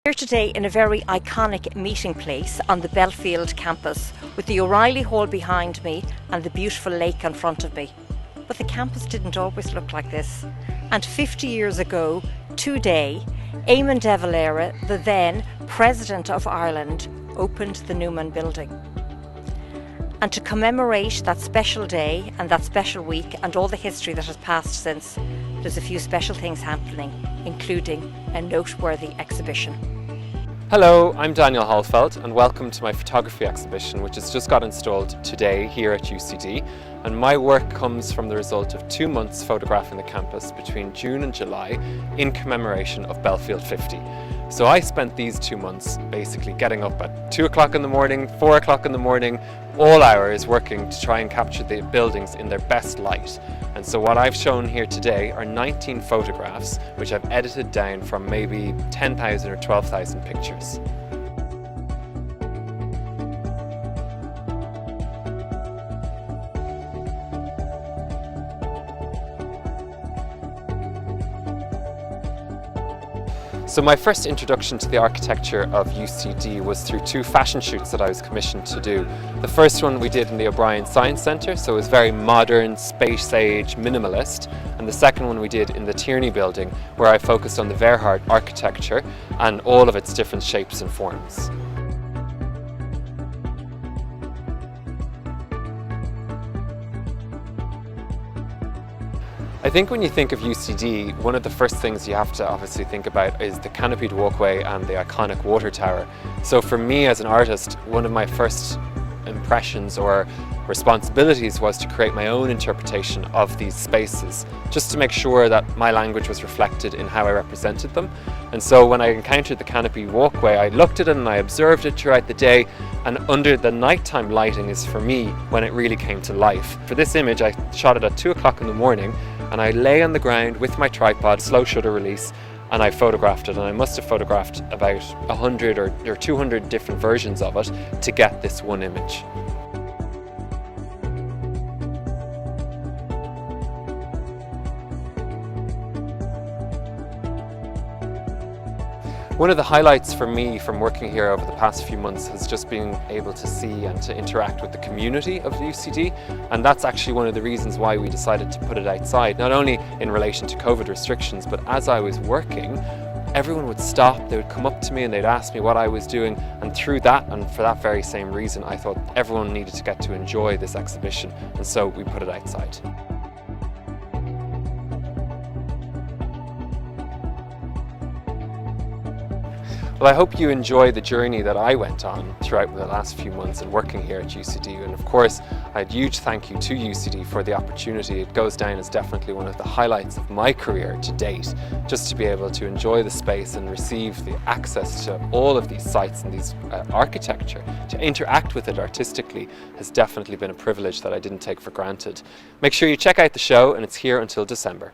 Here today in a very iconic meeting place on the Belfield campus with the O'Reilly Hall behind me and the beautiful lake in front of me. But the campus didn't always look like this. And 50 years ago, today, Eamon de Valera, the then President of Ireland, opened the Newman building. And to commemorate that special day and that special week and all the history that has passed since, there's a few special things happening, including a noteworthy exhibition. Hello, I'm Daniel Holfeld and welcome to my photography exhibition, which has just got installed today here at UCD. And my work comes from the result of 2 months photographing the campus between June and July in commemoration of Belfield 50. So I spent these 2 months basically getting up at 2 o'clock in the morning, 4 o'clock in the morning, all hours working to try and capture the buildings in their best light. And so what I've shown here today are 19 photographs which I've edited down from maybe 10,000 or 12,000 pictures. So my first introduction to the architecture of UCD was through 2 fashion shoots that I was commissioned to do. The first one we did in the O'Brien Science Centre, so it was very modern, space-age, minimalist. And the second one we did in the Tierney building, where I focused on the Verhard architecture and all of its different shapes and forms. I think when you think of UCD, one of the first things you have to obviously think about is the canopied walkway and the iconic water tower. So for me as an artist, one of my first impressions or responsibilities was to create my own interpretation of these spaces, just to make sure that my language was reflected in how I represented them. And so when I encountered the canopy walkway, I looked at it and I observed it throughout the day, and under the nighttime lighting is for me when it really came to life. For this image I shot it at 2 o'clock in the morning, and I lay on the ground with my tripod, slow shutter release, and I photographed it, and I must have photographed about 100 or 200 different versions of it to get this one image. One of the highlights for me from working here over the past few months has just been able to see and to interact with the community of the UCD, and that's actually one of the reasons why we decided to put it outside, not only in relation to COVID restrictions, but as I was working, everyone would stop, they would come up to me and they'd ask me what I was doing, and through that and for that very same reason I thought everyone needed to get to enjoy this exhibition, and so we put it outside. Well, I hope you enjoy the journey that I went on throughout the last few months and working here at UCD. And of course, I had a huge thank you to UCD for the opportunity. It goes down as definitely one of the highlights of my career to date. Just to be able to enjoy the space and receive the access to all of these sites and these architecture, to interact with it artistically, has definitely been a privilege that I didn't take for granted. Make sure you check out the show, and it's here until December.